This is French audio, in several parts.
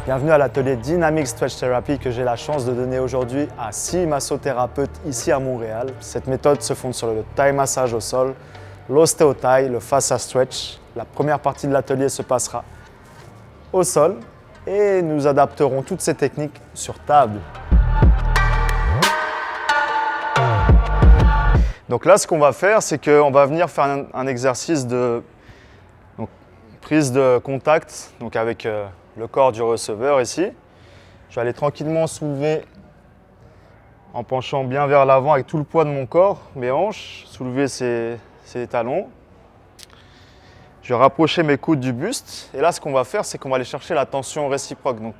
Bienvenue à l'atelier Dynamic Stretch Therapy que j'ai la chance de donner aujourd'hui à 6 massothérapeutes ici à Montréal. Cette méthode se fonde sur le Thai massage au sol, l'ostéo-Thai, le fascia stretch. La première partie de l'atelier se passera au sol et nous adapterons toutes ces techniques sur table. Donc là, ce qu'on va faire, c'est qu'on va venir faire un exercice de prise de contact avec le corps du receveur ici. Je vais aller tranquillement soulever en penchant bien vers l'avant avec tout le poids de mon corps, mes hanches, soulever ces talons. Je vais rapprocher mes coudes du buste. Et là, ce qu'on va faire, c'est qu'on va aller chercher la tension réciproque. Donc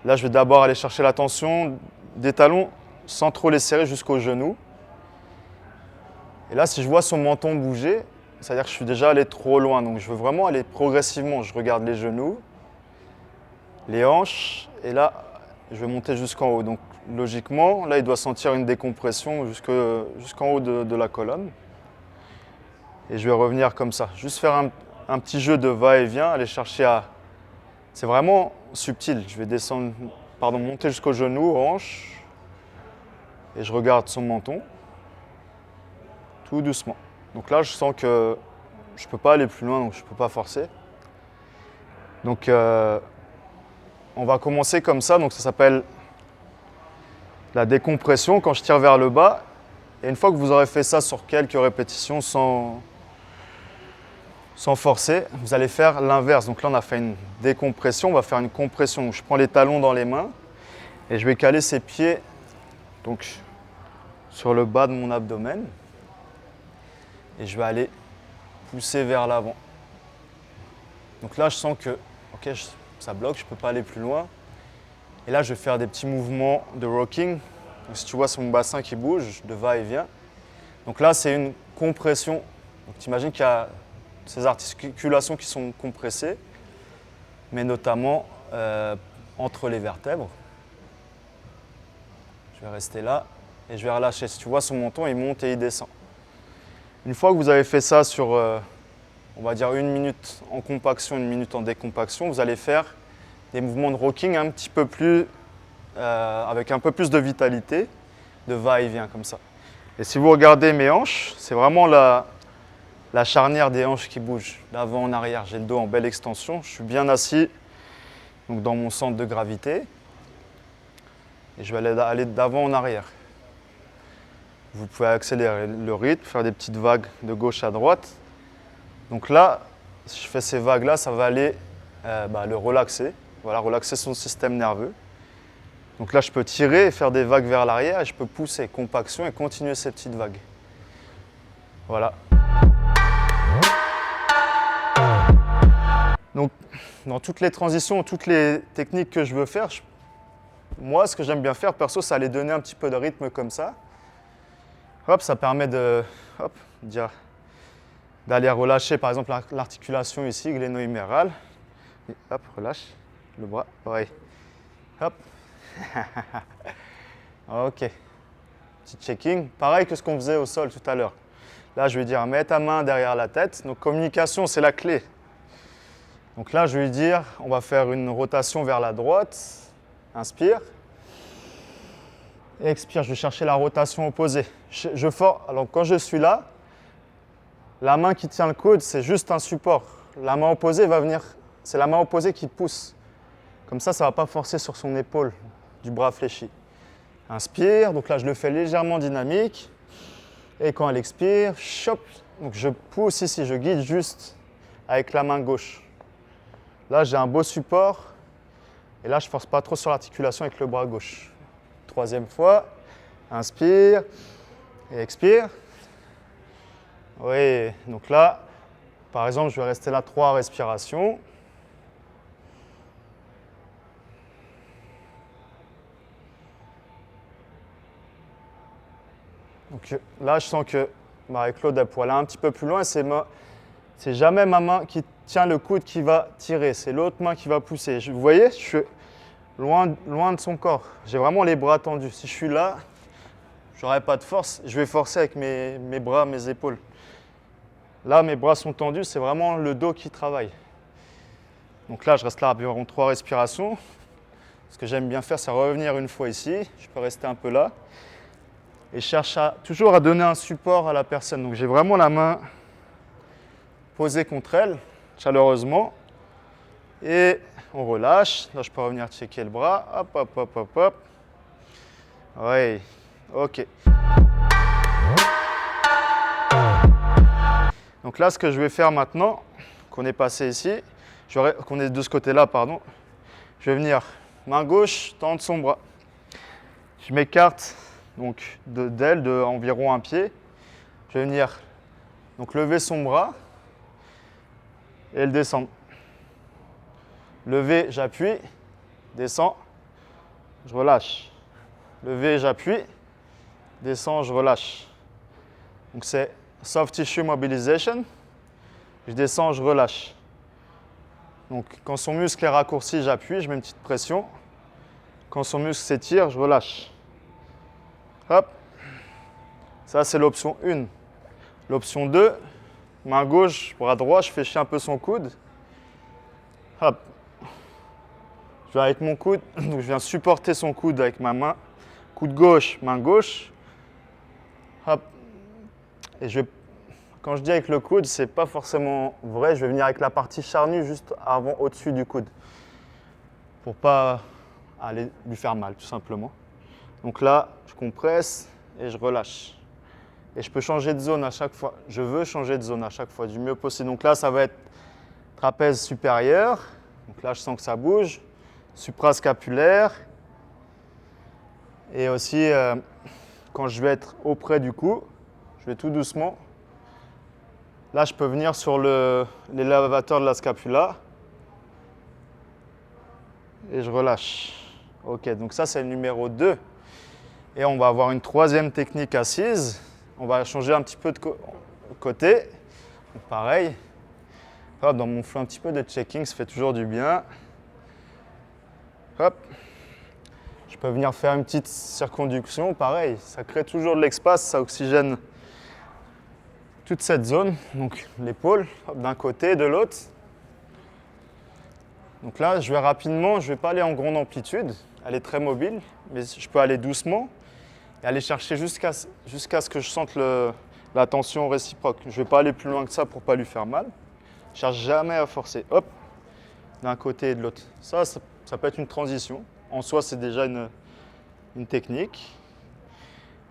là, je vais d'abord aller chercher la tension des talons sans trop les serrer jusqu'aux genoux. Et là, si je vois son menton bouger, c'est-à-dire que je suis déjà allé trop loin. Donc je veux vraiment aller progressivement. Je regarde les genoux, les hanches, et là, je vais monter jusqu'en haut. Donc logiquement, là, il doit sentir une décompression jusqu'en haut de la colonne. Et je vais revenir comme ça. Juste faire un petit jeu de va-et-vient, aller chercher à... C'est vraiment subtil. Je vais monter jusqu'aux genoux, hanches, et je regarde son menton, tout doucement. Donc là, je sens que je ne peux pas aller plus loin, donc je ne peux pas forcer. Donc, on va commencer comme ça. Donc, ça s'appelle la décompression quand je tire vers le bas. Et une fois que vous aurez fait ça sur quelques répétitions sans forcer, vous allez faire l'inverse. Donc là, on a fait une décompression, on va faire une compression. Donc, je prends les talons dans les mains et je vais caler ces pieds sur le bas de mon abdomen. Et je vais aller pousser vers l'avant. Donc là, je sens que ça bloque, je ne peux pas aller plus loin. Et là, je vais faire des petits mouvements de rocking. Donc, si tu vois, c'est mon bassin qui bouge, de va-et-vient. Donc là, c'est une compression. Donc tu imagines qu'il y a ces articulations qui sont compressées, mais notamment entre les vertèbres. Je vais rester là et je vais relâcher. Si tu vois, son menton, il monte et il descend. Une fois que vous avez fait ça sur, on va dire, 1 minute en compaction, 1 minute en décompaction, vous allez faire des mouvements de rocking un petit peu plus, avec un peu plus de vitalité, de va-et-vient comme ça. Et si vous regardez mes hanches, c'est vraiment la charnière des hanches qui bouge, d'avant en arrière. J'ai le dos en belle extension, je suis bien assis donc dans mon centre de gravité. Et je vais aller d'avant en arrière. Vous pouvez accélérer le rythme, faire des petites vagues de gauche à droite. Donc là, si je fais ces vagues-là, ça va aller le relaxer. Voilà, relaxer son système nerveux. Donc là, je peux tirer et faire des vagues vers l'arrière et je peux pousser, compaction et continuer ces petites vagues. Voilà. Donc, dans toutes les transitions, toutes les techniques que je veux faire, moi, ce que j'aime bien faire, perso, c'est aller donner un petit peu de rythme comme ça. Hop, ça permet d'aller relâcher par exemple l'articulation ici, gléno-humérale. Hop, relâche le bras, pareil. Hop. Ok. Petit checking. Pareil que ce qu'on faisait au sol tout à l'heure. Là, je vais dire, mets ta main derrière la tête. Donc, communication, c'est la clé. Donc là, je vais lui dire, on va faire une rotation vers la droite. Inspire. Expire, je vais chercher la rotation opposée. Alors quand je suis là, la main qui tient le coude, c'est juste un support. La main opposée va venir, c'est la main opposée qui pousse. Comme ça ne va pas forcer sur son épaule du bras fléchi. Inspire, donc là je le fais légèrement dynamique. Et quand elle expire, chop, donc je pousse ici, je guide juste avec la main gauche. Là j'ai un beau support. Et là je ne force pas trop sur l'articulation avec le bras gauche. Troisième fois, inspire et expire. Oui, donc là, par exemple, je vais rester là 3 respirations. Donc là, je sens que Marie-Claude, elle pourrait aller un petit peu plus loin. C'est jamais ma main qui tient le coude qui va tirer, c'est l'autre main qui va pousser. Vous voyez, je suis loin de son corps. J'ai vraiment les bras tendus. Si je suis là, je n'aurai pas de force. Je vais forcer avec mes bras, mes épaules. Là, mes bras sont tendus, c'est vraiment le dos qui travaille. Donc là, je reste là environ 3 respirations. Ce que j'aime bien faire, c'est revenir une fois ici. Je peux rester un peu là. Et je cherche toujours à donner un support à la personne. Donc j'ai vraiment la main posée contre elle, chaleureusement. Et on relâche. Là, je peux revenir checker le bras. Hop, hop, hop, hop, hop. Oui, ok. Donc là, ce que je vais faire maintenant, qu'on est passé ici, qu'on est de ce côté-là, pardon, je vais venir main gauche, tendre son bras. Je m'écarte donc d'elle de environ un pied. Je vais venir donc lever son bras et le descendre. Lever, j'appuie, descends, je relâche. Lever, j'appuie, descends, je relâche. Donc c'est soft tissue mobilization. Je descends, je relâche. Donc quand son muscle est raccourci, j'appuie, je mets une petite pression. Quand son muscle s'étire, je relâche. Hop. Ça, c'est l'option 1. L'option 2, main gauche, bras droit, je fléchis un peu son coude. Hop. Je viens avec mon coude, donc je viens supporter son coude avec ma main. Coude gauche, main gauche. Hop. Et quand je dis avec le coude, c'est pas forcément vrai. Je vais venir avec la partie charnue juste avant, au-dessus du coude. Pour pas aller lui faire mal, tout simplement. Donc là, je compresse et je relâche. Et je peux changer de zone à chaque fois. Je veux changer de zone à chaque fois, du mieux possible. Donc là, ça va être trapèze supérieur. Donc là, je sens que ça bouge. Suprascapulaire. Et aussi, quand je vais être auprès du cou, je vais tout doucement. Là, je peux venir sur l'élévateur de la scapula. Et je relâche. Ok, donc ça, c'est le numéro 2. Et on va avoir une troisième technique assise. On va changer un petit peu de côté. Donc pareil. Hop, dans mon flow, un petit peu de checking, ça fait toujours du bien. Hop. Je peux venir faire une petite circonduction, pareil. Ça crée toujours de l'espace, ça oxygène toute cette zone. Donc l'épaule, d'un côté, de l'autre. Donc là, je vais rapidement, je ne vais pas aller en grande amplitude. Elle est très mobile, mais je peux aller doucement. Et aller chercher jusqu'à ce que je sente la tension réciproque. Je ne vais pas aller plus loin que ça pour ne pas lui faire mal. Je ne cherche jamais à forcer. Hop, d'un côté et de l'autre. Ça peut être une transition. En soi, c'est déjà une technique.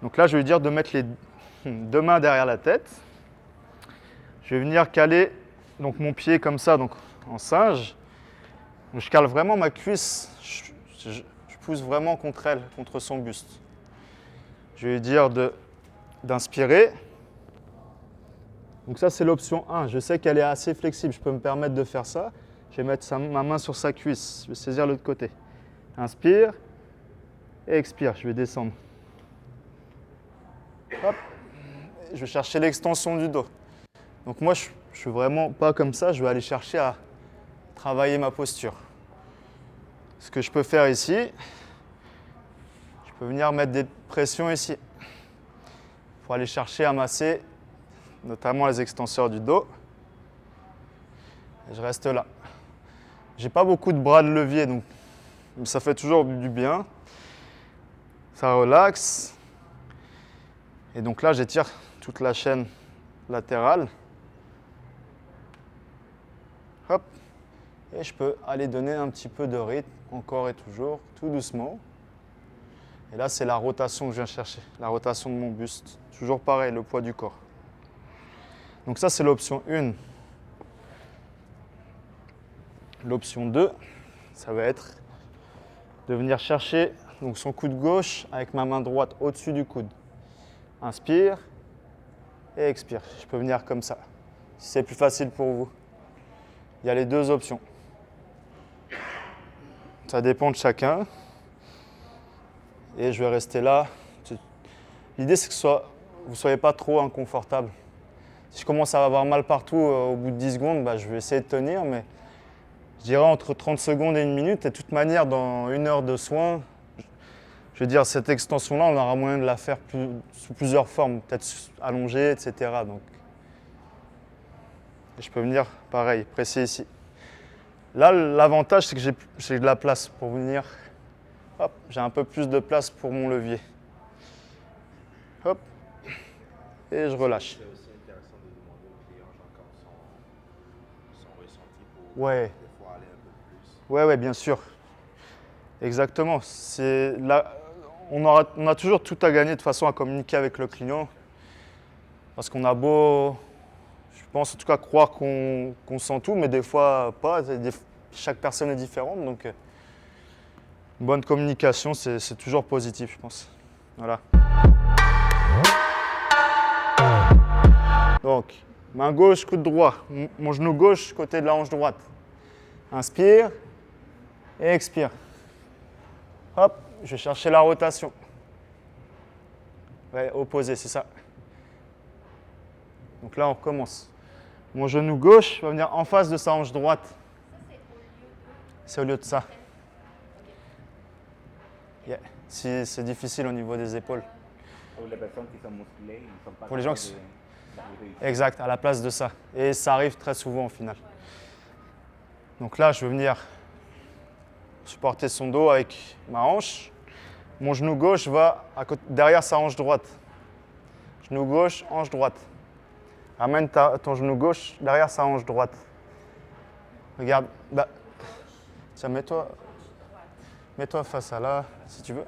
Donc là, je vais lui dire de mettre les 2 mains derrière la tête. Je vais venir caler donc, mon pied comme ça, donc en singe. Donc, je cale vraiment ma cuisse. Je pousse vraiment contre elle, contre son buste. Je vais lui dire d'inspirer. Donc ça, c'est l'option 1. Je sais qu'elle est assez flexible. Je peux me permettre de faire ça. Je vais mettre ma main sur sa cuisse. Je vais saisir l'autre côté. Inspire et expire. Je vais descendre. Hop. Je vais chercher l'extension du dos. Donc moi, je ne suis vraiment pas comme ça. Je vais aller chercher à travailler ma posture. Ce que je peux faire ici, je peux venir mettre des pressions ici pour aller chercher à masser notamment les extenseurs du dos. Et je reste là. J'ai pas beaucoup de bras de levier, donc ça fait toujours du bien. Ça relaxe. Et donc là, j'étire toute la chaîne latérale. Hop. Et je peux aller donner un petit peu de rythme, encore et toujours, tout doucement. Et là, c'est la rotation que je viens chercher, la rotation de mon buste. Toujours pareil, le poids du corps. Donc ça, c'est l'option 1. L'option 2, ça va être de venir chercher donc, son coude gauche avec ma main droite au-dessus du coude. Inspire et expire. Je peux venir comme ça, si c'est plus facile pour vous. Il y a les 2 options. Ça dépend de chacun. Et je vais rester là. L'idée, c'est que vous ne soyez pas trop inconfortable. Si je commence à avoir mal partout au bout de 10 secondes, je vais essayer de tenir, mais je dirais entre 30 secondes et 1 minute. Et de toute manière, dans 1 heure de soins, je veux dire, cette extension-là, on aura moyen de la faire sous plusieurs formes, peut-être allongée, etc. Donc, et je peux venir, pareil, presser ici. Là, l'avantage, c'est que j'ai de la place pour venir. Hop, j'ai un peu plus de place pour mon levier. Hop, et je relâche. C'est aussi intéressant de demander aux clients genre, comme son ressenti pour Ouais, des fois aller un peu plus. ouais, bien sûr. Exactement. On a toujours tout à gagner de toute façon à communiquer avec le client. Parce qu'on a beau, je pense en tout cas croire qu'on sent tout, mais des fois pas. Chaque personne est différente, donc une bonne communication, c'est toujours positif, je pense. Voilà. Donc, main gauche, coude droit. Mon genou gauche, côté de la hanche droite. Inspire et expire. Hop, je vais chercher la rotation. Ouais, opposé, c'est ça. Donc là, on recommence. Mon genou gauche va venir en face de sa hanche droite. C'est au lieu de ça. Yeah. Si c'est difficile au niveau des épaules. Pour les personnes qui sont musclées, ils ne sont pas Pour les gens capables qui de réussir. Exact, à la place de ça. Et ça arrive très souvent au final. Donc là, je vais venir supporter son dos avec ma hanche. Mon genou gauche va derrière sa hanche droite. Genou gauche, hanche droite. Amène ton genou gauche derrière sa hanche droite. Regarde, tiens, mets-toi face à là, si tu veux.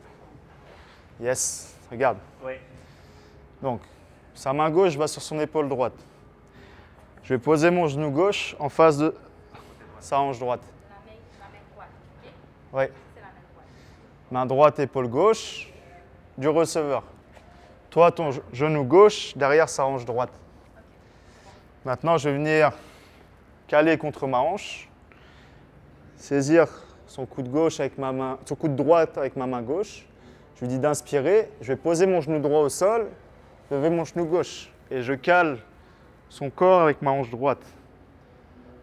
Yes, regarde. Oui. Donc, sa main gauche va sur son épaule droite. Je vais poser mon genou gauche en face de sa hanche droite. La main droite, ok? Oui. C'est la main droite. Main droite, épaule gauche, du receveur. Toi, ton genou gauche derrière sa hanche droite. Maintenant, je vais venir caler contre ma hanche, saisir son coude gauche avec ma main, son coude droite avec ma main gauche. Je lui dis d'inspirer. Je vais poser mon genou droit au sol, lever mon genou gauche et je cale son corps avec ma hanche droite.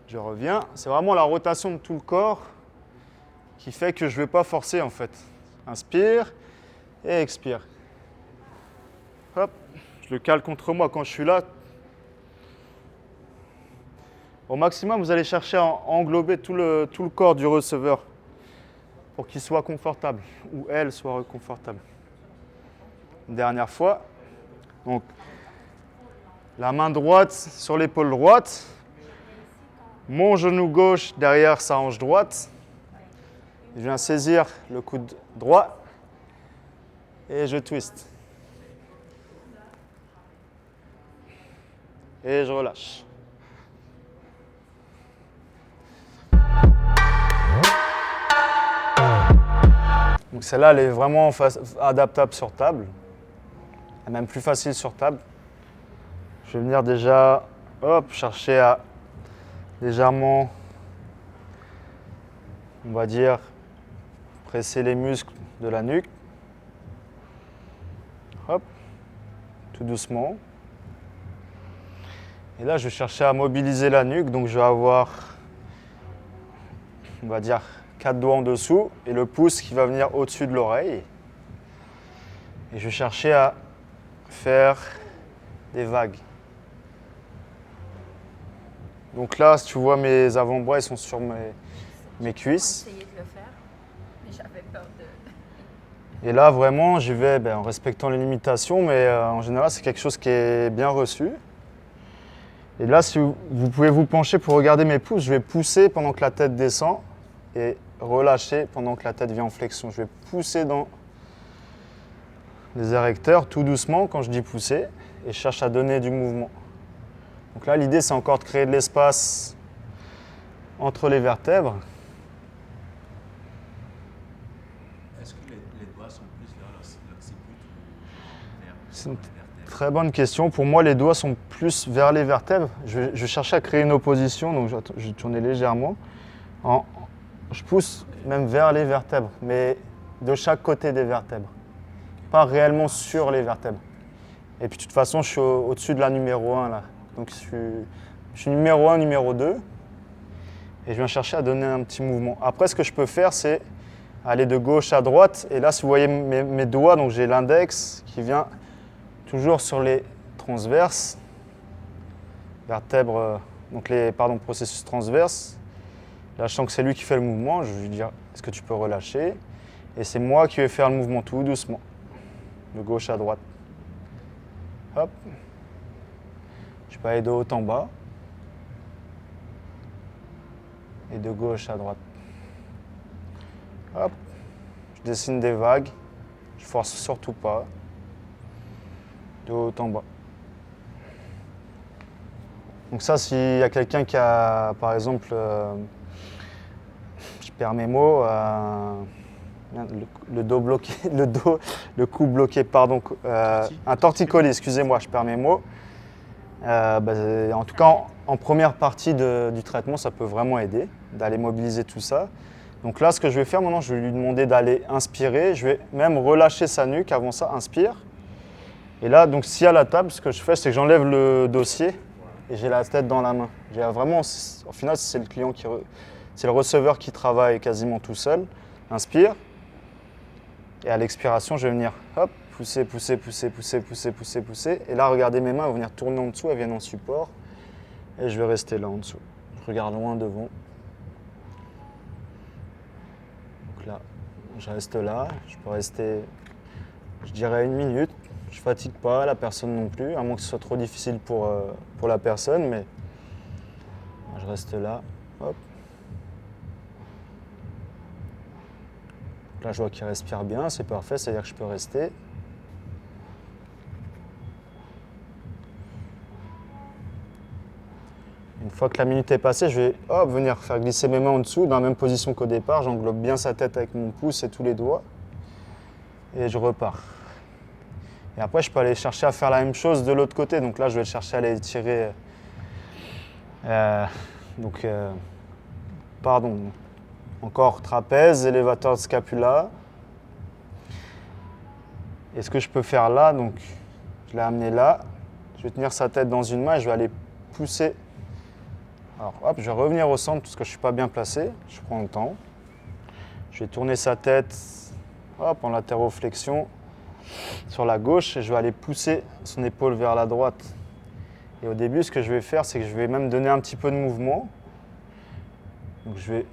Je reviens. C'est vraiment la rotation de tout le corps qui fait que je ne vais pas forcer en fait. Inspire et expire. Hop, je le cale contre moi quand je suis là. Au maximum, vous allez chercher à englober tout le corps du receveur pour qu'il soit confortable ou elle soit confortable. Une dernière fois. Donc, la main droite sur l'épaule droite, mon genou gauche derrière sa hanche droite. Je viens saisir le coude droit et je twist. Et je relâche. Donc celle-là, elle est vraiment adaptable sur table. Elle est même plus facile sur table. Je vais venir déjà chercher à légèrement, on va dire, presser les muscles de la nuque. Hop, tout doucement. Et là, je vais chercher à mobiliser la nuque. Donc je vais avoir, on va dire, 4 doigts en dessous et le pouce qui va venir au-dessus de l'oreille. Et je vais chercher à faire des vagues. Donc là, si tu vois, mes avant-bras, ils sont sur mes cuisses. J'ai essayé de le faire, mais j'avais peur de... Et là, vraiment, j'y vais en respectant les limitations, mais en général, c'est quelque chose qui est bien reçu. Et là, si vous pouvez vous pencher pour regarder mes pouces, je vais pousser pendant que la tête descend et relâcher pendant que la tête vient en flexion. Je vais pousser dans les érecteurs tout doucement quand je dis pousser et je cherche à donner du mouvement. Donc là, l'idée, c'est encore de créer de l'espace entre les vertèbres. Est-ce que les doigts sont plus vers l'occiput ou vers C'est une les vertèbres? très bonne question. Pour moi, les doigts sont plus vers les vertèbres. Je vais chercher à créer une opposition, donc je vais tourner légèrement. Je pousse même vers les vertèbres, mais de chaque côté des vertèbres. Pas réellement sur les vertèbres. Et puis de toute façon, je suis au-dessus de la numéro 1 là. Donc je suis numéro 1, numéro 2. Et je viens chercher à donner un petit mouvement. Après, ce que je peux faire, c'est aller de gauche à droite. Et là, si vous voyez mes doigts, donc j'ai l'index qui vient toujours sur les transverses, vertèbres, donc processus transverses. Là, je sens que c'est lui qui fait le mouvement. Je vais lui dire, est-ce que tu peux relâcher? Et c'est moi qui vais faire le mouvement tout doucement, de gauche à droite. Hop. Je peux aller de haut en bas. Et de gauche à droite. Hop. Je dessine des vagues. Je force surtout pas. De haut en bas. Donc ça, s'il y a quelqu'un qui a, par exemple, je perds mes mots, le dos bloqué, le cou bloqué, pardon, un torticolis, excusez-moi, je perds mes mots. En tout cas, en première partie du traitement, ça peut vraiment aider d'aller mobiliser tout ça. Donc là, ce que je vais faire maintenant, je vais lui demander d'aller inspirer. Je vais même relâcher sa nuque avant ça, inspire. Et là, donc si à la table, ce que je fais, c'est que j'enlève le dossier et j'ai la tête dans la main. J'ai vraiment, au final, c'est le client c'est le receveur qui travaille quasiment tout seul. Inspire. Et à l'expiration, je vais venir hop, pousser, pousser, pousser, pousser, pousser, pousser, pousser. Et là, regardez mes mains, elles vont venir tourner en dessous, elles viennent en support. Et je vais rester là en dessous. Je regarde loin devant. Donc là, je reste là. Je peux rester, je dirais 1 minute. Je ne fatigue pas, la personne non plus, à moins que ce soit trop difficile pour la personne. Mais je reste là. Hop. Là, je vois qu'il respire bien, c'est parfait, c'est-à-dire que je peux rester. Une fois que la minute est passée, je vais venir faire glisser mes mains en dessous, dans la même position qu'au départ. J'englobe bien sa tête avec mon pouce et tous les doigts. Et je repars. Et après, je peux aller chercher à faire la même chose de l'autre côté. Donc là, je vais chercher à aller tirer. Encore trapèze, élévateur de scapula. Et ce que je peux faire là, donc je l'ai amené là. Je vais tenir sa tête dans une main et je vais aller pousser. Alors hop, je vais revenir au centre parce que je ne suis pas bien placé. Je prends le temps. Je vais tourner sa tête hop, en latéroflexion sur la gauche et je vais aller pousser son épaule vers la droite. Et au début, ce que je vais faire, c'est que je vais même donner un petit peu de mouvement. Donc je vais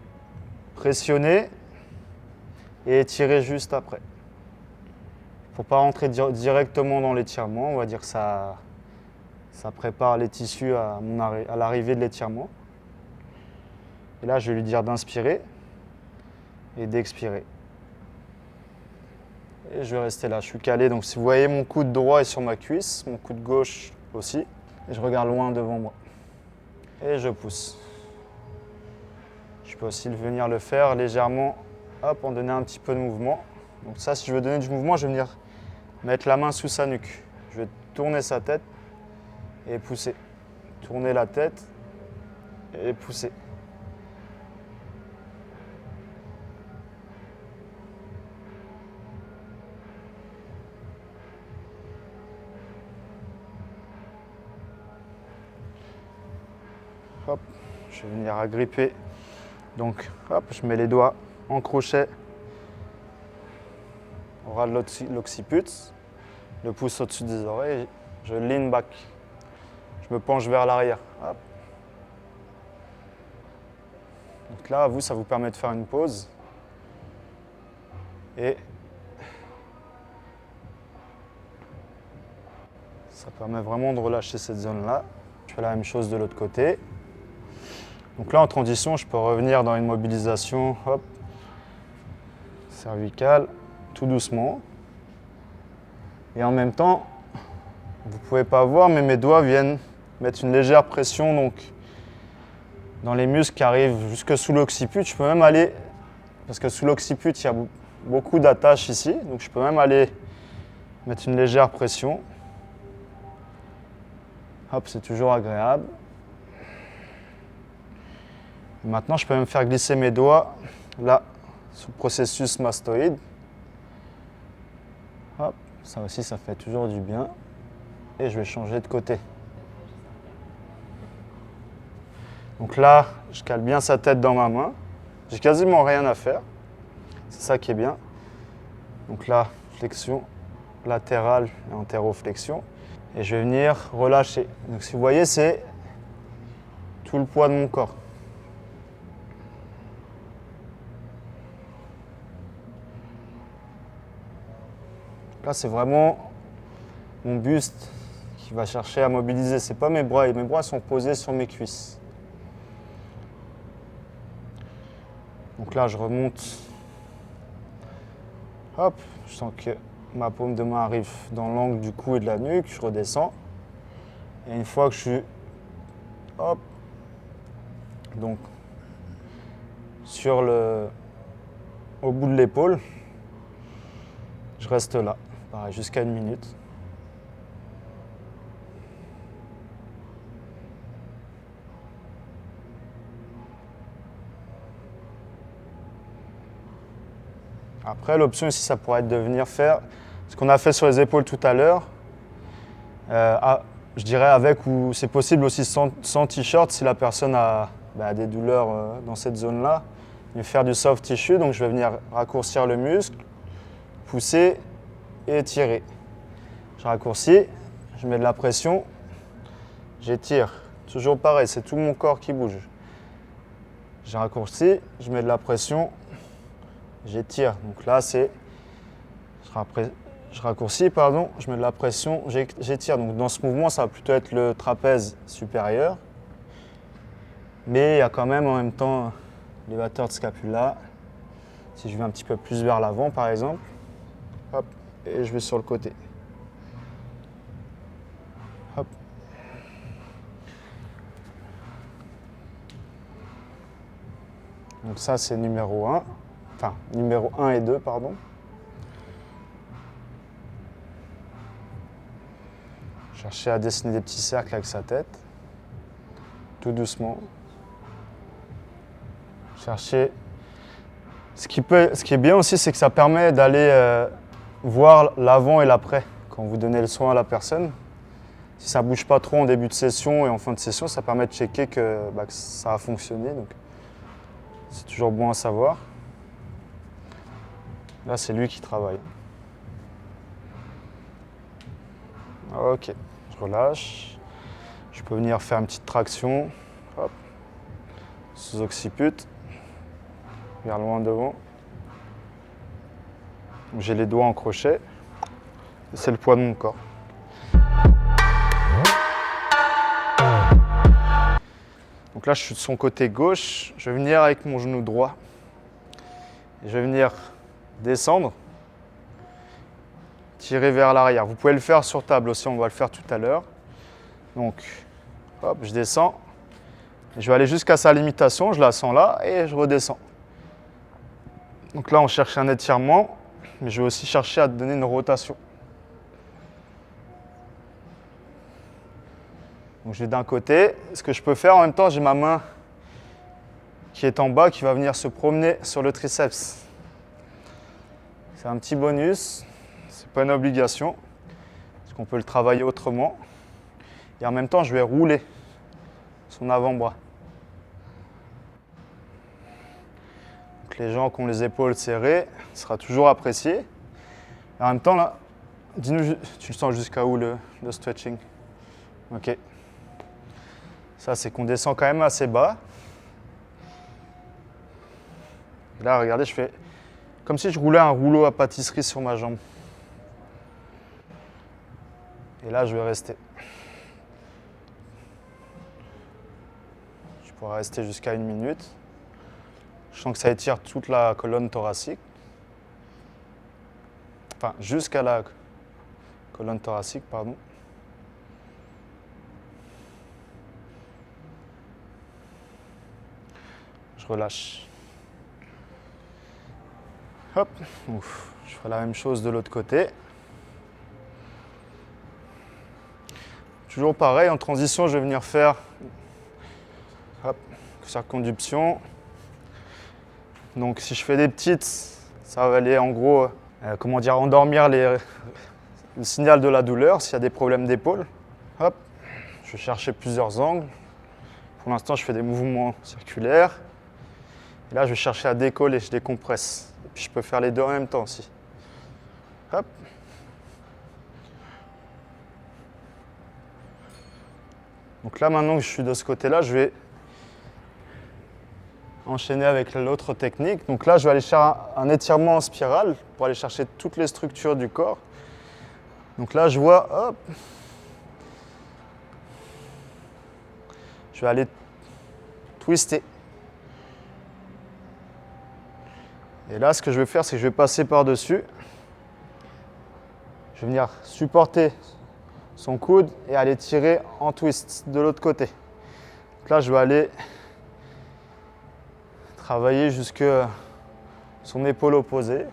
pressionner et étirer juste après. Pour ne pas rentrer directement dans l'étirement, on va dire que ça prépare les tissus à l'arrivée de l'étirement. Et là, je vais lui dire d'inspirer et d'expirer. Et je vais rester là, je suis calé. Donc si vous voyez, mon coude droit est sur ma cuisse, mon coude gauche aussi. Et je regarde loin devant moi. Et je pousse. Je peux aussi venir le faire légèrement, hop, en donner un petit peu de mouvement. Donc ça, si je veux donner du mouvement, je vais venir mettre la main sous sa nuque. Je vais tourner sa tête et pousser. Tourner la tête et pousser. Hop, je vais venir agripper. Donc, hop, je mets les doigts en crochet au ras de l'occiput, le pouce au-dessus des oreilles, je lean back. Je me penche vers l'arrière. Hop. Donc là, ça vous permet de faire une pause. Et ça permet vraiment de relâcher cette zone-là. Je fais la même chose de l'autre côté. Donc là, en transition, je peux revenir dans une mobilisation, hop, cervicale, tout doucement. Et en même temps, vous ne pouvez pas voir, mais mes doigts viennent mettre une légère pression donc, dans les muscles qui arrivent jusque sous l'occiput. Je peux même aller, parce que sous l'occiput, il y a beaucoup d'attaches ici, donc je peux même aller mettre une légère pression. Hop, c'est toujours agréable. Maintenant, je peux même faire glisser mes doigts là, sous le processus mastoïde. Hop, ça aussi, ça fait toujours du bien. Et je vais changer de côté. Donc là, je cale bien sa tête dans ma main. J'ai quasiment rien à faire. C'est ça qui est bien. Donc là, flexion latérale et antéroflexion. Et je vais venir relâcher. Donc si vous voyez, c'est tout le poids de mon corps. Là, c'est vraiment mon buste qui va chercher à mobiliser. C'est pas mes bras. Et mes bras sont posés sur mes cuisses. Donc là, je remonte. Hop, je sens que ma paume de main arrive dans l'angle du cou et de la nuque. Je redescends. Et une fois que je suis, hop, donc au bout de l'épaule, je reste là, pareil, jusqu'à 1 minute. Après, l'option ici, ça pourrait être de venir faire ce qu'on a fait sur les épaules tout à l'heure. Je dirais avec ou c'est possible aussi sans t-shirt si la personne a des douleurs dans cette zone-là. Je vais faire du soft tissue, donc je vais venir raccourcir le muscle, pousser et étirer. Je raccourcis, je mets de la pression, j'étire. Toujours pareil, c'est tout mon corps qui bouge. Je raccourcis, je mets de la pression, j'étire. Donc là, je raccourcis, pardon, je mets de la pression, j'étire. Donc dans ce mouvement, ça va plutôt être le trapèze supérieur. Mais il y a quand même en même temps l'élévateur de scapula. Si je vais un petit peu plus vers l'avant, par exemple, hop, et je vais sur le côté. Hop. Donc ça, c'est numéro 1. Enfin, numéro 1 et 2, pardon. Chercher à dessiner des petits cercles avec sa tête, tout doucement. Chercher. Ce qui est bien aussi, c'est que ça permet d'aller voir l'avant et l'après quand vous donnez le soin à la personne. Si ça ne bouge pas trop en début de session et en fin de session, ça permet de checker que ça a fonctionné. Donc, c'est toujours bon à savoir. Là, c'est lui qui travaille. Ok, je relâche. Je peux venir faire une petite traction. Hop. Sous occiput. Vers loin devant. J'ai les doigts en crochet. C'est le poids de mon corps. Donc là, je suis de son côté gauche. Je vais venir avec mon genou droit. Et je vais venir descendre, tirer vers l'arrière. Vous pouvez le faire sur table aussi, on va le faire tout à l'heure. Donc, hop, je descends. Je vais aller jusqu'à sa limitation, je la sens là et je redescends. Donc là, on cherche un étirement, mais je vais aussi chercher à donner une rotation. Donc je vais d'un côté. Ce que je peux faire en même temps, j'ai ma main qui est en bas qui va venir se promener sur le triceps. C'est un petit bonus, c'est pas une obligation, parce qu'on peut le travailler autrement. Et en même temps, je vais rouler son avant-bras. Donc les gens qui ont les épaules serrées, ce sera toujours apprécié. Et en même temps, là, dis-nous, tu le sens jusqu'à où le stretching? Ok. Ça, c'est qu'on descend quand même assez bas. Et là, regardez, je fais comme si je roulais un rouleau à pâtisserie sur ma jambe. Et là, je vais rester. Je pourrais rester jusqu'à 1 minute. Je sens que ça étire toute la colonne thoracique. Enfin, jusqu'à la colonne thoracique, pardon. Je relâche. Hop, ouf. Je ferai la même chose de l'autre côté. Toujours pareil, en transition, je vais venir faire circonduction. Donc si je fais des petites, ça va aller en gros, endormir le signal de la douleur s'il y a des problèmes d'épaule. Hop, je vais chercher plusieurs angles. Pour l'instant, je fais des mouvements circulaires. Et là, je vais chercher à décoller, je décompresse. Et puis je peux faire les deux en même temps aussi. Hop. Donc là, maintenant que je suis de ce côté-là, je vais enchaîner avec l'autre technique. Donc là, je vais aller chercher un étirement en spirale pour aller chercher toutes les structures du corps. Donc là, je vois, hop, je vais aller twister. Et là, ce que je vais faire, c'est que je vais passer par-dessus. Je vais venir supporter son coude et aller tirer en twist de l'autre côté. Donc là, je vais aller travailler jusque son épaule opposée.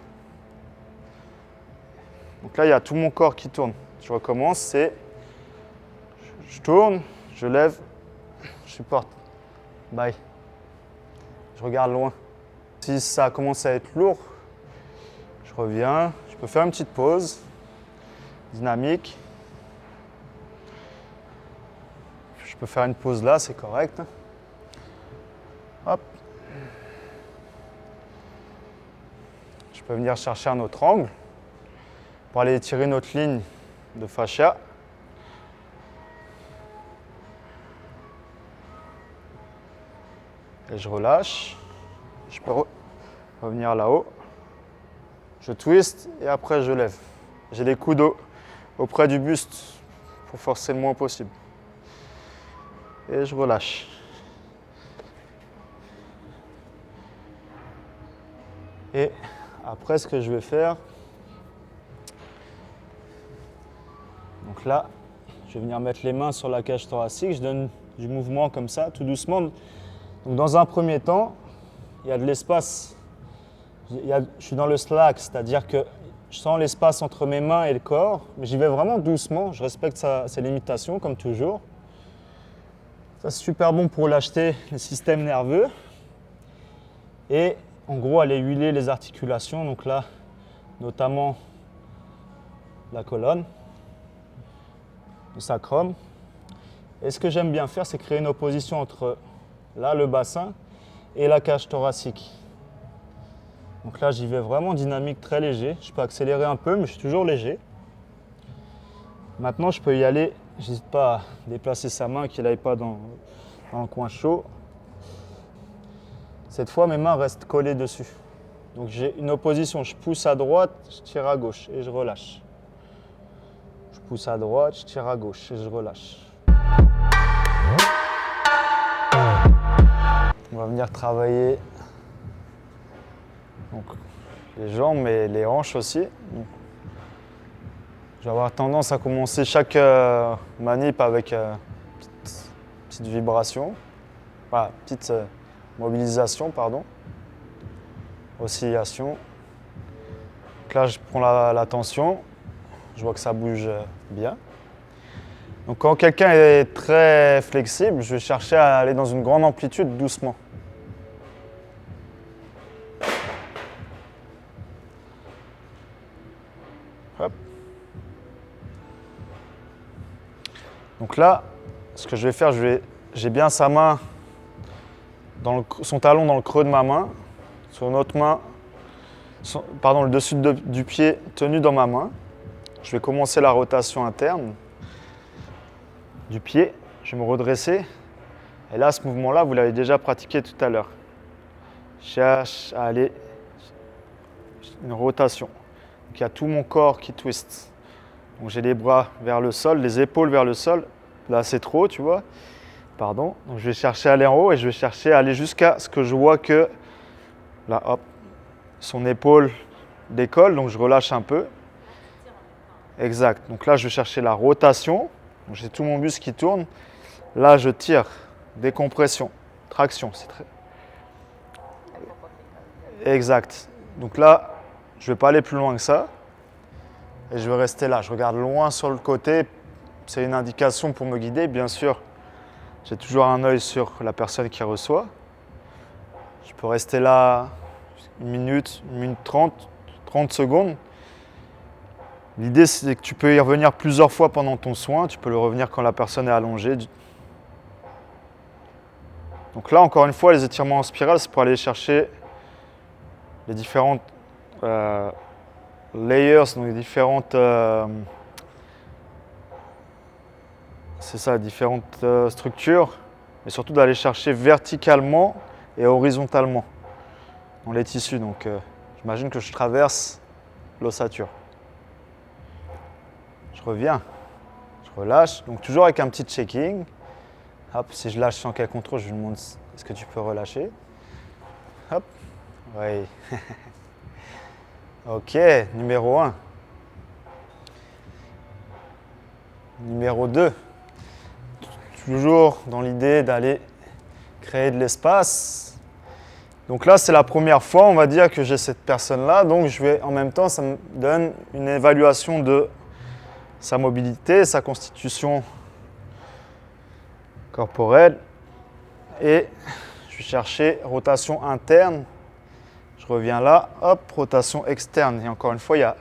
Donc là, il y a tout mon corps qui tourne. Je recommence, c'est je tourne, je lève, je supporte. Bye. Je regarde loin. Si ça commence à être lourd, je reviens. Je peux faire une petite pause dynamique. Je peux faire une pause là, c'est correct. Hop. Je peux venir chercher un autre angle pour aller tirer notre ligne de fascia. Et je relâche. Je peux revenir là-haut. Je twist et après je lève. J'ai les coudes auprès du buste pour forcer le moins possible. Et je relâche. Et après, ce que je vais faire, donc là, je vais venir mettre les mains sur la cage thoracique. Je donne du mouvement comme ça, tout doucement. Donc dans un premier temps, il y a de l'espace. Je suis dans le slack, c'est-à-dire que je sens l'espace entre mes mains et le corps, mais j'y vais vraiment doucement. Je respecte ses limitations, comme toujours. Ça, c'est super bon pour lâcher le système nerveux. Et en gros, aller huiler les articulations. Donc là, notamment la colonne, le sacrum. Et ce que j'aime bien faire, c'est créer une opposition entre là, le bassin, et la cage thoracique. Donc là, j'y vais vraiment dynamique, très léger. Je peux accélérer un peu, mais je suis toujours léger. Maintenant, je peux y aller. J'hésite pas à déplacer sa main, qu'il n'aille pas dans le coin chaud. Cette fois, mes mains restent collées dessus. Donc j'ai une opposition. Je pousse à droite, je tire à gauche et je relâche. Je pousse à droite, je tire à gauche et je relâche. On va venir travailler donc, les jambes, mais les hanches aussi. Je vais avoir tendance à commencer chaque manip avec petite vibration, petite mobilisation, pardon, oscillation. Donc là, je prends la tension, je vois que ça bouge bien. Donc quand quelqu'un est très flexible, je vais chercher à aller dans une grande amplitude doucement. Hop. Donc là, ce que je vais faire, j'ai bien sa main, son talon dans le creux de ma main, sur notre main, le dessus du pied tenu dans ma main. Je vais commencer la rotation interne du pied. Je vais me redresser. Et là, ce mouvement-là, vous l'avez déjà pratiqué tout à l'heure. Je cherche à aller une rotation. Donc, il y a tout mon corps qui twist. Donc j'ai les bras vers le sol, les épaules vers le sol. Là, c'est trop, tu vois. Pardon. Donc je vais chercher à aller en haut et je vais chercher à aller jusqu'à ce que je vois que là, hop, son épaule décolle. Donc je relâche un peu. Exact. Donc là, je vais chercher la rotation. Donc j'ai tout mon buste qui tourne. Là, je tire. Décompression. Traction. C'est très... Exact. Donc là, je ne vais pas aller plus loin que ça. Et je vais rester là. Je regarde loin sur le côté. C'est une indication pour me guider. Bien sûr, j'ai toujours un œil sur la personne qui reçoit. Je peux rester là 1 minute 30 secondes. L'idée, c'est que tu peux y revenir plusieurs fois pendant ton soin. Tu peux le revenir quand la personne est allongée. Donc là, encore une fois, les étirements en spirale, c'est pour aller chercher les différentes layers, donc les différentes, différentes structures, mais surtout d'aller chercher verticalement et horizontalement dans les tissus. Donc j'imagine que je traverse l'ossature. Je reviens, je relâche. Donc toujours avec un petit checking. Hop, si je lâche sans qu'elle contrôle, je lui demande est-ce que tu peux relâcher. Hop, oui. Ok, numéro 1. Numéro 2. Toujours dans l'idée d'aller créer de l'espace. Donc là, c'est la première fois, on va dire, que j'ai cette personne-là. Donc je vais, en même temps, ça me donne une évaluation de sa mobilité, sa constitution corporelle. Et je vais chercher rotation interne. Je reviens là, hop, rotation externe. Et encore une fois, il y a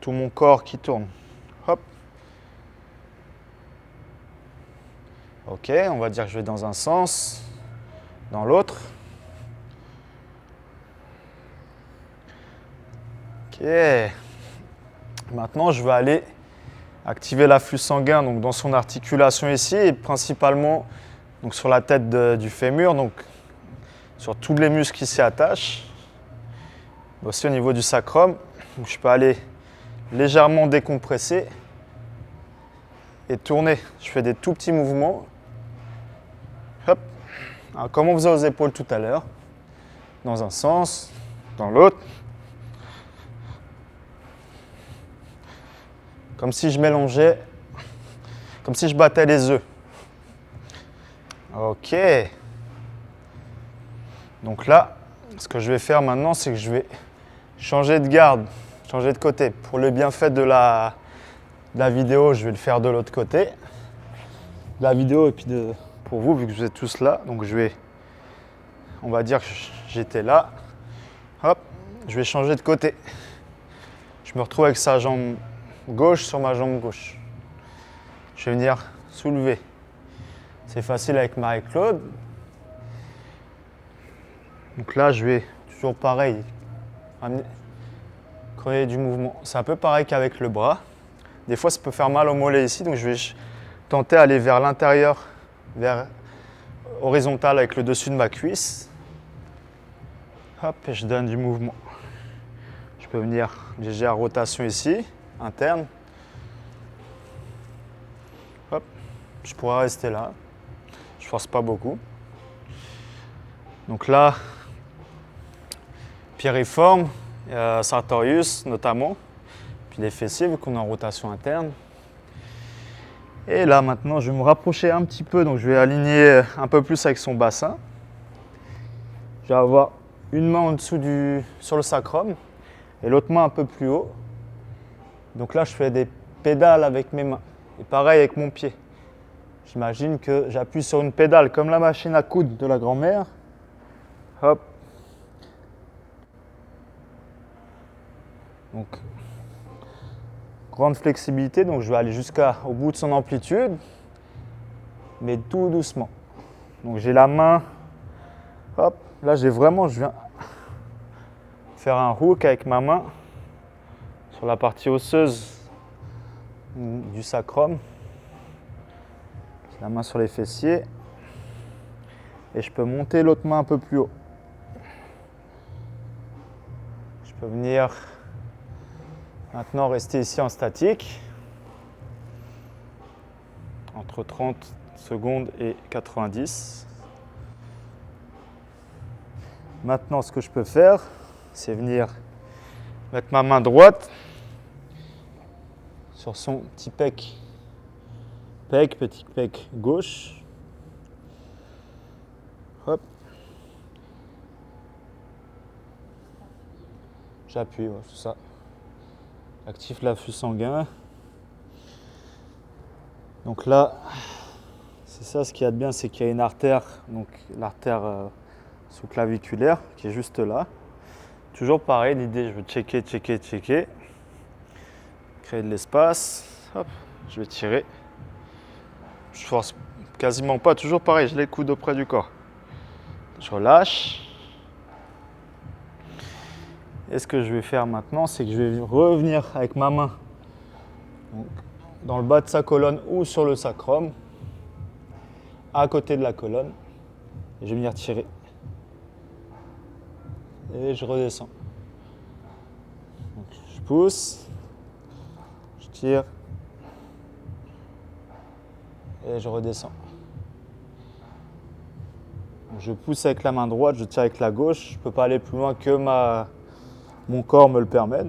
tout mon corps qui tourne. Hop. Ok, on va dire que je vais dans un sens, dans l'autre. Ok. Maintenant, je vais aller activer l'afflux sanguin donc dans son articulation ici et principalement donc sur la tête du fémur, donc sur tous les muscles qui s'y attachent. Aussi au niveau du sacrum, donc je peux aller légèrement décompresser et tourner. Je fais des tout petits mouvements. Hop. Alors, comme on faisait aux épaules tout à l'heure, dans un sens, dans l'autre. Comme si je mélangeais, comme si je battais les œufs. Ok. Donc là, ce que je vais faire maintenant, c'est que je vais changer de garde, changer de côté. Pour le bienfait de la vidéo, je vais le faire de l'autre côté. De la vidéo et puis pour vous, vu que vous êtes tous là. Donc je vais, on va dire que j'étais là. Hop, je vais changer de côté. Je me retrouve avec sa jambe gauche sur ma jambe gauche. Je vais venir soulever. C'est facile avec Marie-Claude. Donc là, je vais toujours pareil, créer du mouvement. C'est un peu pareil qu'avec le bras. Des fois, ça peut faire mal au mollet ici, donc je vais tenter d'aller vers l'intérieur, vers horizontal avec le dessus de ma cuisse. Hop, et je donne du mouvement. Je peux venir légère rotation ici, interne. Hop, je pourrais rester là. Je force pas beaucoup. Donc là, piriforme, sartorius notamment, puis les fessiers vu qu'on est en rotation interne. Et là maintenant, je vais me rapprocher un petit peu, donc je vais aligner un peu plus avec son bassin. Je vais avoir une main en dessous sur le sacrum et l'autre main un peu plus haut. Donc là, je fais des pédales avec mes mains. Et pareil avec mon pied. J'imagine que j'appuie sur une pédale comme la machine à coudre de la grand-mère. Hop. Donc, grande flexibilité, donc je vais aller jusqu'au bout de son amplitude, mais tout doucement. Donc j'ai la main, hop, là je viens faire un hook avec ma main sur la partie osseuse du sacrum. La main sur les fessiers et je peux monter l'autre main un peu plus haut. Je peux venir maintenant rester ici en statique entre 30 secondes et 90. Maintenant, ce que je peux faire, c'est venir mettre ma main droite sur son petit petit pec gauche. Hop. J'appuie, ouais, c'est ça. Active l'afflux sanguin. Donc là, c'est ça ce qu'il y a de bien, c'est qu'il y a une artère, donc l'artère sous-claviculaire qui est juste là. Toujours pareil, l'idée, je veux checker. Créer de l'espace. Hop, je vais tirer. Je force quasiment pas, toujours pareil, je les coudes auprès du corps. Je relâche. Et ce que je vais faire maintenant, c'est que je vais revenir avec ma main donc, dans le bas de sa colonne ou sur le sacrum, à côté de la colonne. Et je vais venir tirer. Et je redescends. Donc, je pousse, je tire et je redescends. Donc, je pousse avec la main droite, je tire avec la gauche. Je ne peux pas aller plus loin que mon corps me le permet.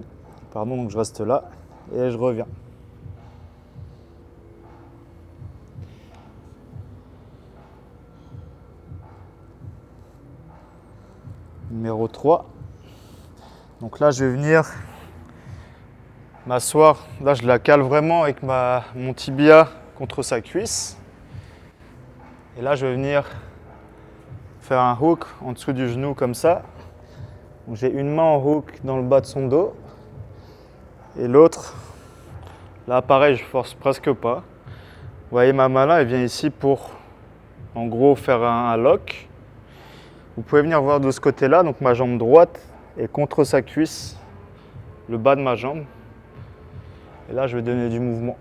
Pardon, donc je reste là et je reviens. Numéro 3. Donc là, je vais venir m'asseoir. Là, je la cale vraiment avec mon tibia contre sa cuisse. Et là, je vais venir faire un hook en dessous du genou comme ça. Donc, j'ai une main en hook dans le bas de son dos. Et l'autre, là, pareil, je force presque pas. Vous voyez, ma main là, elle vient ici pour, en gros, faire un lock. Vous pouvez venir voir de ce côté-là, donc ma jambe droite est contre sa cuisse, le bas de ma jambe. Et là, je vais donner du mouvement.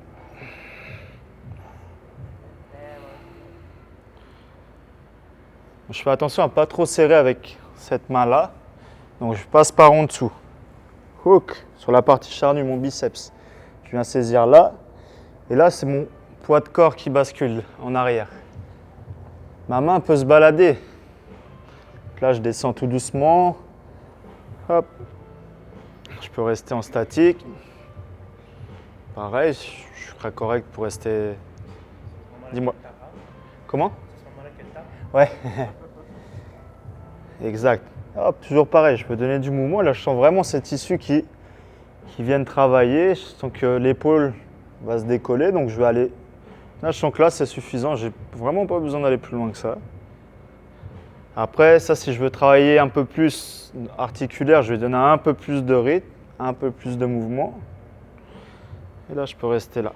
Je fais attention à ne pas trop serrer avec cette main-là. Donc je passe par en dessous. Hook sur la partie charnue, mon biceps. Je viens saisir là. Et là, c'est mon poids de corps qui bascule en arrière. Ma main peut se balader. Là, je descends tout doucement. Hop. Je peux rester en statique. Pareil, je serai correct pour rester. Dis-moi. Comment? Ouais. Exact. Hop, toujours pareil, je peux donner du mouvement. Là, je sens vraiment ces tissus qui viennent travailler. Je sens que l'épaule va se décoller, donc je vais aller. Là, je sens que là, c'est suffisant. J'ai vraiment pas besoin d'aller plus loin que ça. Après, ça, si je veux travailler un peu plus articulaire, je vais donner un peu plus de rythme, un peu plus de mouvement. Et là, je peux rester là.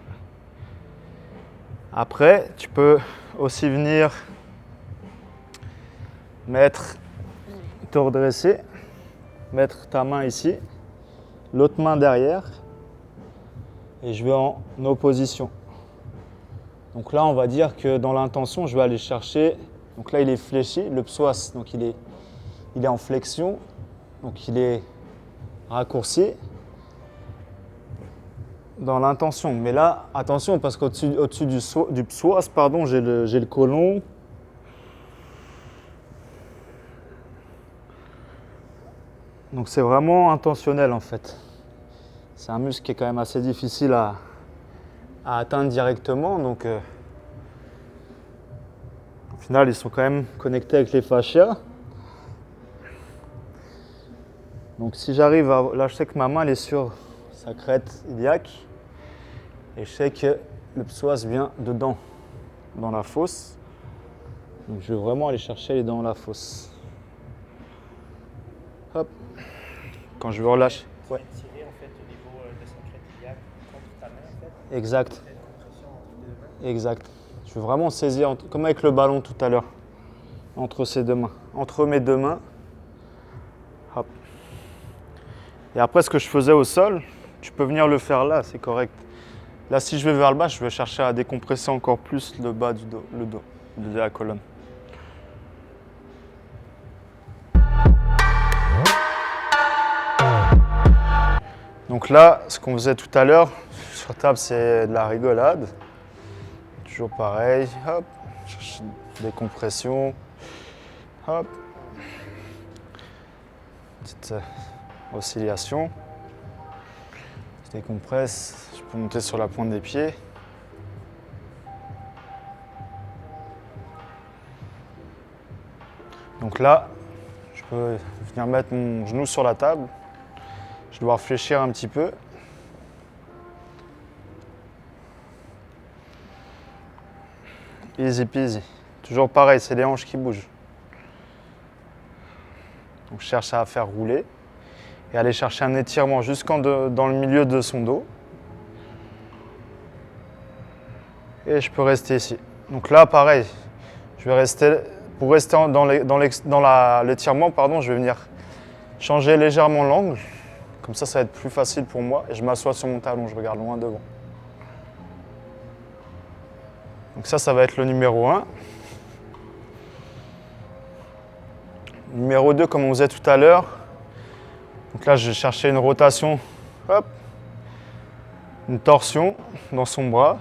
Après, tu peux aussi venir te redresser, mettre ta main ici, l'autre main derrière, et je vais en opposition. Donc là, on va dire que dans l'intention, je vais aller chercher. Donc là, il est fléchi, le psoas, donc il est en flexion, donc il est raccourci dans l'intention. Mais là, attention, parce qu'au-dessus du psoas, pardon, j'ai le côlon. Donc c'est vraiment intentionnel en fait. C'est un muscle qui est quand même assez difficile à atteindre directement. Donc au final, ils sont quand même connectés avec les fascias. Donc si j'arrive à... Là, je sais que ma main elle est sur sa crête iliaque. Et je sais que le psoas vient dedans, dans la fosse. Donc je vais vraiment aller chercher les dents dans la fosse. Hop. Quand je veux relâcher. Ouais. Tirer en fait au niveau de sa crête iliaque contre ta main en fait. Exact. Cette compression entre les deux mains. Exact. Je veux vraiment saisir, comme avec le ballon tout à l'heure, entre ces deux mains. Entre mes deux mains. Hop. Et après, ce que je faisais au sol, tu peux venir le faire là, c'est correct. Là, si je vais vers le bas, je vais chercher à décompresser encore plus le bas du dos, le dos de la colonne. Donc là, ce qu'on faisait tout à l'heure, sur table, c'est de la rigolade. Toujours pareil, hop, cherche des compressions, hop, petite oscillation. Je décompresse, je peux monter sur la pointe des pieds. Donc là, je peux venir mettre mon genou sur la table. Je dois réfléchir un petit peu. Easy peasy. Toujours pareil, c'est les hanches qui bougent. Donc je cherche à faire rouler et aller chercher un étirement dans le milieu de son dos. Et je peux rester ici. Donc là, pareil, je vais rester, pour rester dans l'étirement, pardon, je vais venir changer légèrement l'angle. Comme ça va être plus facile pour moi. Et je m'assois sur mon talon, je regarde loin devant. Donc ça va être le numéro 1. Numéro 2, comme on faisait tout à l'heure. Donc là, je vais chercher une rotation, hop, une torsion dans son bras.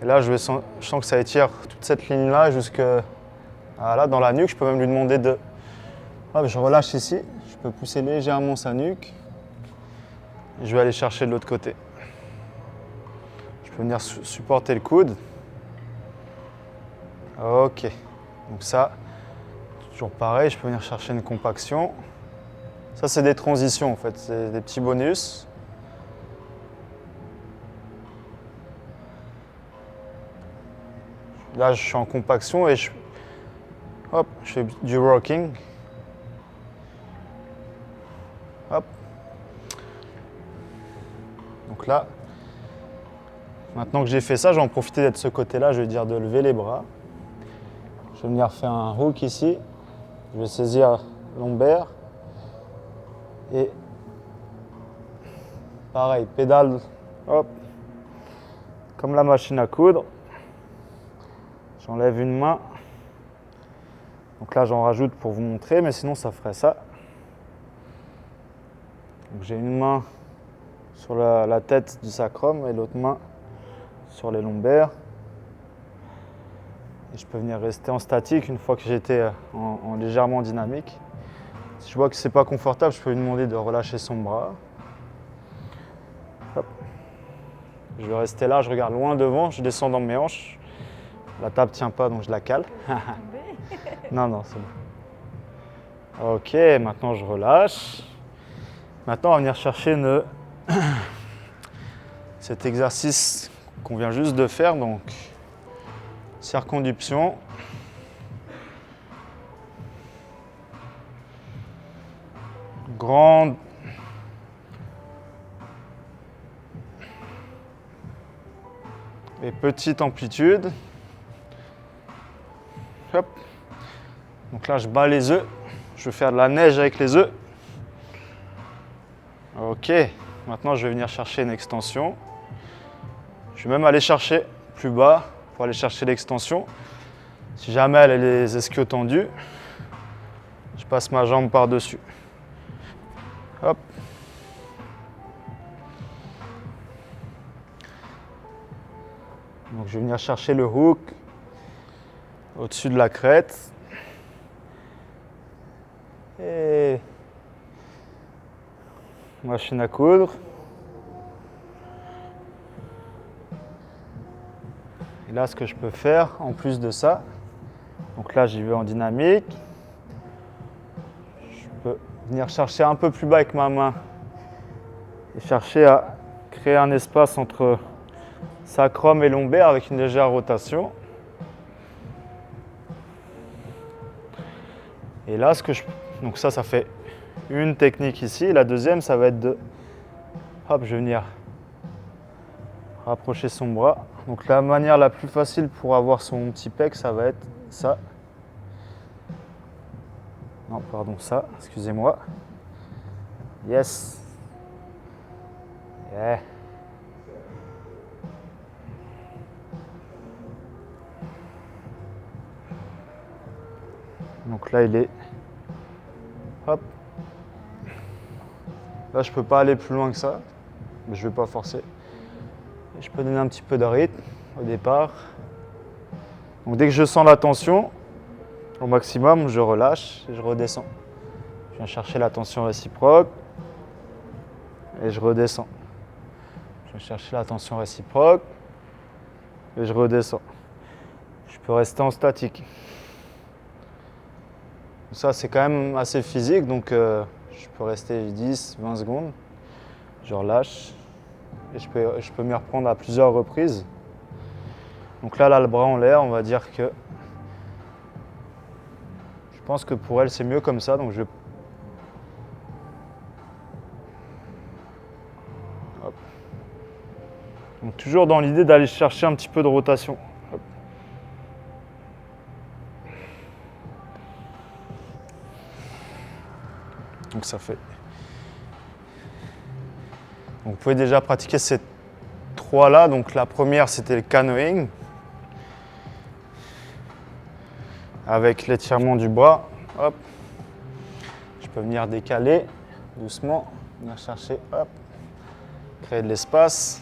Et là, je sens que ça étire toute cette ligne-là jusque là, dans la nuque. Je peux même lui demander de... Hop, je relâche ici. Je peux pousser légèrement sa nuque. Et je vais aller chercher de l'autre côté. Je peux venir supporter le coude. Ok. Donc ça, toujours pareil, je peux venir chercher une compaction. Ça, c'est des transitions en fait, c'est des petits bonus. Là, je suis en compaction et je fais du rocking. Hop. Donc là, maintenant que j'ai fait ça, je vais en profiter d'être de ce côté-là, je vais dire de lever les bras. Je vais venir faire un hook ici. Je vais saisir lombaire. Et pareil, pédale, hop, comme la machine à coudre. J'enlève une main. Donc là, j'en rajoute pour vous montrer, mais sinon, ça ferait ça. Donc j'ai une main sur la tête du sacrum et l'autre main sur les lombaires. Et je peux venir rester en statique une fois que j'ai été en légèrement dynamique. Si je vois que c'est pas confortable, je peux lui demander de relâcher son bras. Hop. Je vais rester là, je regarde loin devant, je descends dans mes hanches. La table tient pas, donc je la cale. Non, c'est bon. Ok, maintenant je relâche. Maintenant, on va venir chercher cet exercice qu'on vient juste de faire, donc circonduction. Grande et petite amplitude. Hop. Donc là, je bats les œufs. Je vais faire de la neige avec les œufs. Ok. Maintenant, je vais venir chercher une extension. Je vais même aller chercher plus bas pour aller chercher l'extension. Si jamais elle a les ischios tendus, je passe ma jambe par-dessus. Hop. Donc je vais venir chercher le hook au-dessus de la crête. Et machine à coudre. Et là, ce que je peux faire en plus de ça, donc là j'y vais en dynamique. Je peux venir chercher un peu plus bas avec ma main et chercher à créer un espace entre sacrum et lombaire avec une légère rotation. Et là, donc ça fait une technique ici. La deuxième, ça va être de, hop, je vais venir rapprocher son bras. Donc la manière la plus facile pour avoir son petit pec, ça va être ça. Non, pardon, ça, excusez-moi. Yes. Yeah. Donc là, il est... Hop. Là, je peux pas aller plus loin que ça, mais je vais pas forcer. Et je peux donner un petit peu de rythme au départ. Donc dès que je sens la tension, au maximum, je relâche et je redescends. Je viens chercher la tension réciproque et je redescends. Je viens chercher la tension réciproque et je redescends. Je peux rester en statique. Ça, c'est quand même assez physique, donc je peux rester 10, 20 secondes. Je relâche et je peux m'y reprendre à plusieurs reprises. Donc là, le bras en l'air, on va dire que je pense que pour elle, c'est mieux comme ça. Donc Hop. Donc toujours dans l'idée d'aller chercher un petit peu de rotation. Hop. Donc ça fait. Donc vous pouvez déjà pratiquer ces trois là. Donc la première, c'était le canoeing avec l'étirement du bras. Hop. Je peux venir décaler doucement, venir chercher, hop, créer de l'espace.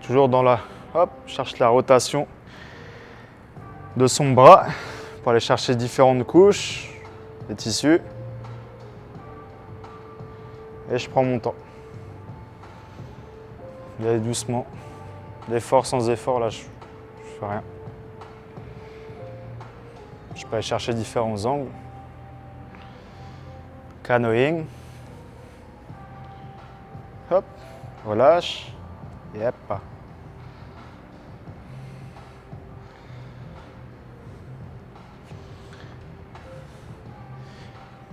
Toujours dans hop, je cherche la rotation de son bras pour aller chercher différentes couches, des tissus. Et je prends mon temps. J'y aller doucement. L'effort sans effort, là, je fais rien. Je peux aller chercher différents angles. Canoeing. Hop, relâche. Et hop.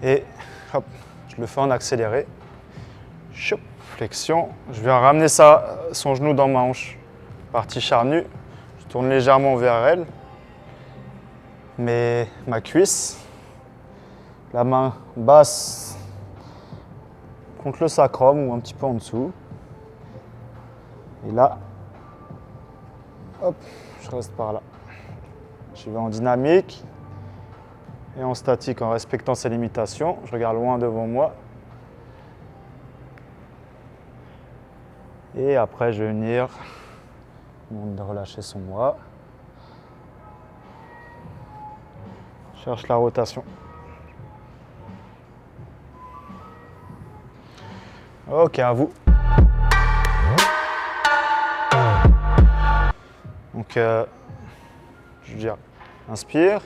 Et hop, je le fais en accéléré. Choup, flexion. Je viens ramener son genou dans ma hanche. Partie charnue. Je tourne légèrement vers elle. Mais ma cuisse. La main basse contre le sacrum ou un petit peu en dessous. Et là, hop, je reste par là. Je vais en dynamique et en statique en respectant ses limitations. Je regarde loin devant moi. Et après, je vais venir relâcher son bras. Je cherche la rotation. Ok, à vous. Donc, je veux dire, inspire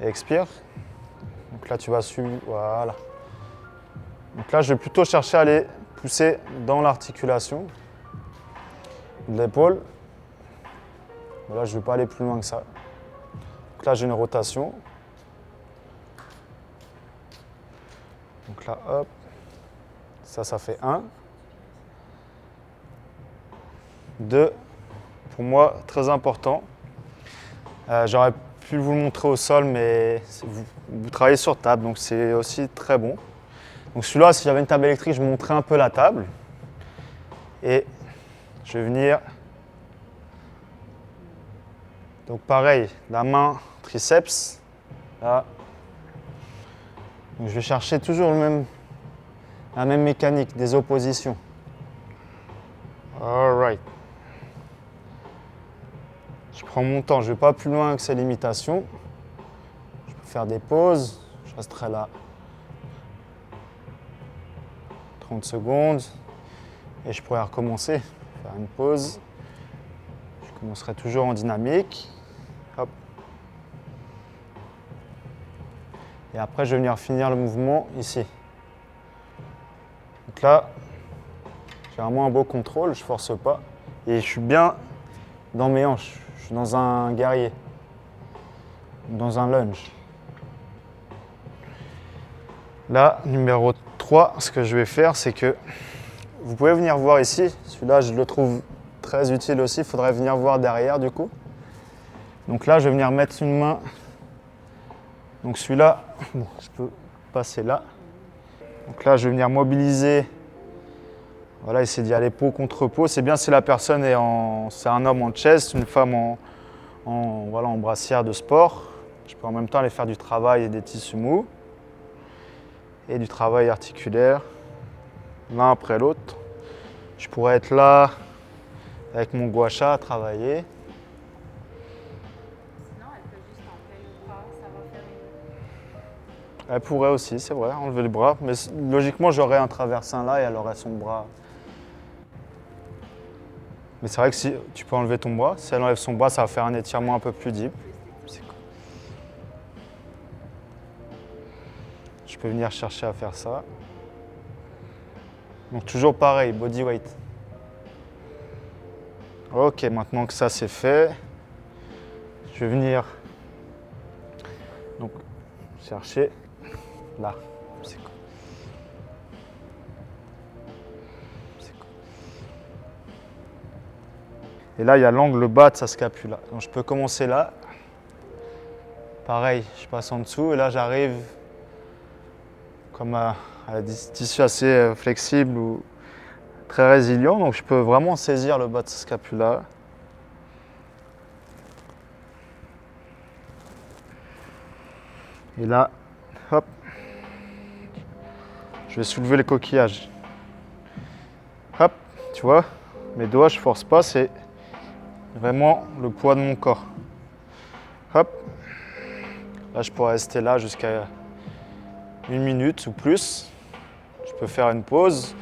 et expire. Donc là, tu vas suivre, voilà. Donc là, je vais plutôt chercher à aller pousser dans l'articulation de l'épaule. Là, je ne vais pas aller plus loin que ça. Donc là, j'ai une rotation. Donc là, hop. Ça fait 1. 2. Pour moi, très important. J'aurais pu vous le montrer au sol, mais vous travaillez sur table, donc c'est aussi très bon. Donc celui-là, si j'avais une table électrique, je montrais un peu la table. Et je vais venir. Donc pareil, la main triceps. Là. Donc je vais chercher toujours la même mécanique, des oppositions. All right. Je prends mon temps, je ne vais pas plus loin que ces limitations. Je peux faire des pauses, je resterai là 30 secondes et je pourrais recommencer, faire une pause. Je commencerai toujours en dynamique. Hop. Et après, je vais venir finir le mouvement ici. Donc là, j'ai vraiment un beau contrôle, je ne force pas. Et je suis bien dans mes hanches. Je suis dans un guerrier, dans un lunge. Là, numéro 3, ce que je vais faire, c'est que vous pouvez venir voir ici. Celui-là, je le trouve très utile aussi. Il faudrait venir voir derrière du coup. Donc là, je vais venir mettre une main. Donc celui-là, bon, je peux passer là. Donc là, je vais venir mobiliser. Voilà, essayer d'y aller peau contre peau. C'est bien si la personne c'est un homme en chest, une femme en brassière de sport. Je peux en même temps aller faire du travail et des tissus mous et du travail articulaire, l'un après l'autre. Je pourrais être là avec mon gua sha à travailler. Sinon, elle peut juste enlever le bras, ça va faire une... Elle pourrait aussi, c'est vrai, enlever le bras. Mais logiquement, j'aurais un traversin là et elle aurait son bras. Mais c'est vrai que si tu peux enlever ton bras, si elle enlève son bras, ça va faire un étirement un peu plus deep. Je peux venir chercher à faire ça. Donc toujours pareil, body weight. Ok, maintenant que ça c'est fait, je vais venir donc chercher là. Et là, il y a l'angle bas de sa scapula. Donc je peux commencer là. Pareil, je passe en dessous et là j'arrive comme à des tissus assez flexibles ou très résilients. Donc je peux vraiment saisir le bas de sa scapula. Et là, hop, je vais soulever le coquillage. Hop, tu vois, mes doigts, je force pas, c'est vraiment le poids de mon corps. Hop. Là, je pourrais rester là jusqu'à 1 minute ou plus. Je peux faire une pause,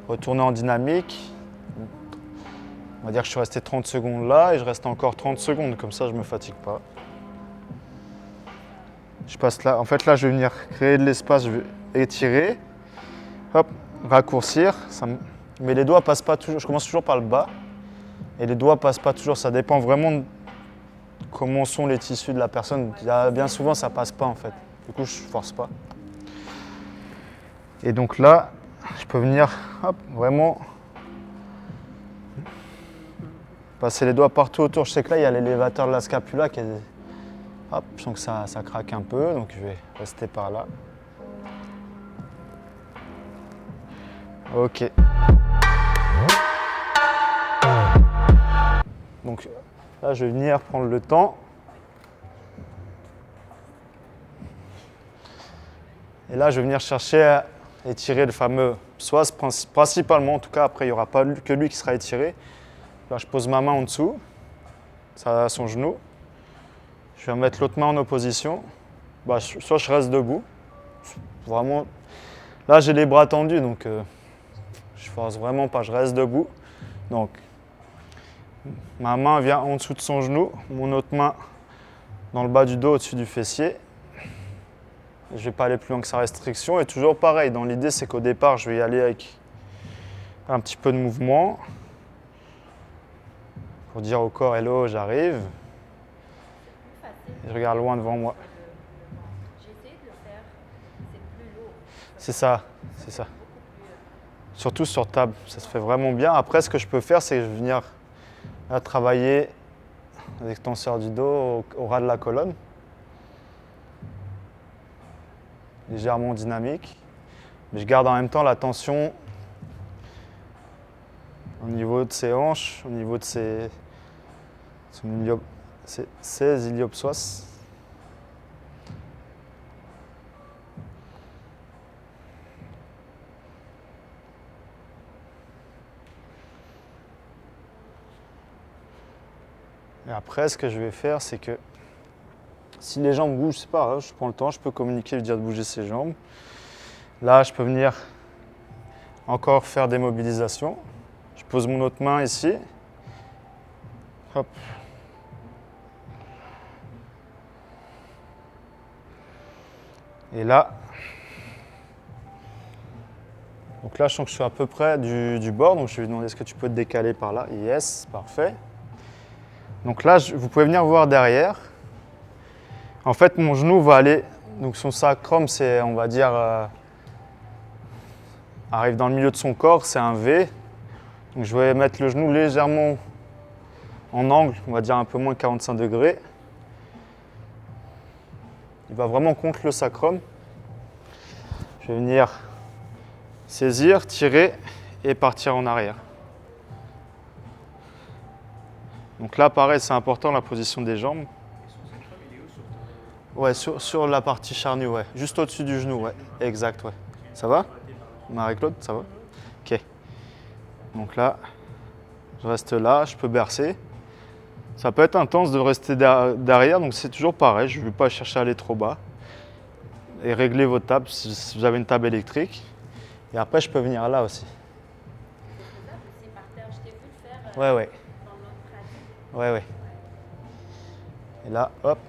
retourner en dynamique. On va dire que je suis resté 30 secondes là et je reste encore 30 secondes. Comme ça, je ne me fatigue pas. Je passe là. En fait, là, je vais venir créer de l'espace, je vais étirer. Hop, raccourcir. Mais les doigts passent pas toujours. Je commence toujours par le bas. Et les doigts passent pas toujours. Ça dépend vraiment de comment sont les tissus de la personne. Bien souvent, ça passe pas en fait. Du coup, je force pas. Et donc là, je peux venir hop, vraiment passer les doigts partout autour. Je sais que là, il y a l'élévateur de la scapula qui est... Hop, je sens que ça craque un peu, donc je vais rester par là. Ok. Donc là, je vais venir prendre le temps. Et là, je vais venir chercher à étirer le fameux psoas, principalement. En tout cas, après, il n'y aura pas que lui qui sera étiré. Là, je pose ma main en dessous, ça a son genou. Je vais mettre l'autre main en opposition. Soit je reste debout. Vraiment. Là, j'ai les bras tendus, donc je force vraiment pas. Je reste debout. Donc, ma main vient en dessous de son genou, mon autre main dans le bas du dos, au-dessus du fessier. Je ne vais pas aller plus loin que sa restriction. Et toujours pareil, dans l'idée, c'est qu'au départ, je vais y aller avec un petit peu de mouvement. Pour dire au corps, hello, j'arrive. Et je regarde loin devant moi. J'ai essayé de le faire, c'est plus lourd. C'est ça, c'est ça. Surtout sur table, ça se fait vraiment bien. Après, ce que je peux faire, c'est que je vais venir là, travailler l'extenseur du dos au ras de la colonne. Légèrement dynamique. Mais je garde en même temps la tension au niveau de ses hanches, au niveau de ses iliopsoas. Et après, ce que je vais faire, c'est que si les jambes bougent, c'est pas grave, je prends le temps, je peux communiquer, lui dire de bouger ses jambes. Là, je peux venir encore faire des mobilisations. Je pose mon autre main ici. Hop. Et là, donc là, je sens que je suis à peu près du bord, donc je vais lui demander est-ce que tu peux te décaler par là. Yes, parfait. Donc là, vous pouvez venir voir derrière. En fait, mon genou va aller, donc son sacrum, c'est, on va dire, arrive dans le milieu de son corps, c'est un V. Donc je vais mettre le genou légèrement en angle, on va dire un peu moins de 45 degrés. Il va vraiment contre le sacrum. Je vais venir saisir, tirer et partir en arrière. Donc là, pareil, c'est important la position des jambes. Ouais, sur la partie charnue, ouais. Juste au-dessus du genou, ouais. Exact, ouais. Ça va, Marie-Claude, ça va? Ok. Donc là, je reste là, je peux bercer. Ça peut être intense de rester derrière, donc c'est toujours pareil. Je ne vais pas chercher à aller trop bas. Et régler votre table si vous avez une table électrique. Et après, je peux venir là aussi. C'est faisable aussi par terre. Je t'ai vu le faire Ouais, ouais. dans notre pratique. Ouais, ouais. Et là, hop.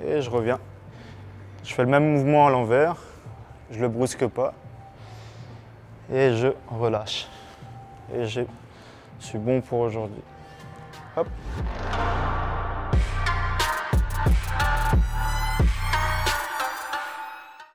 Et je reviens. Je fais le même mouvement à l'envers. Je ne le brusque pas. Et je relâche. Et je suis bon pour aujourd'hui. Hop.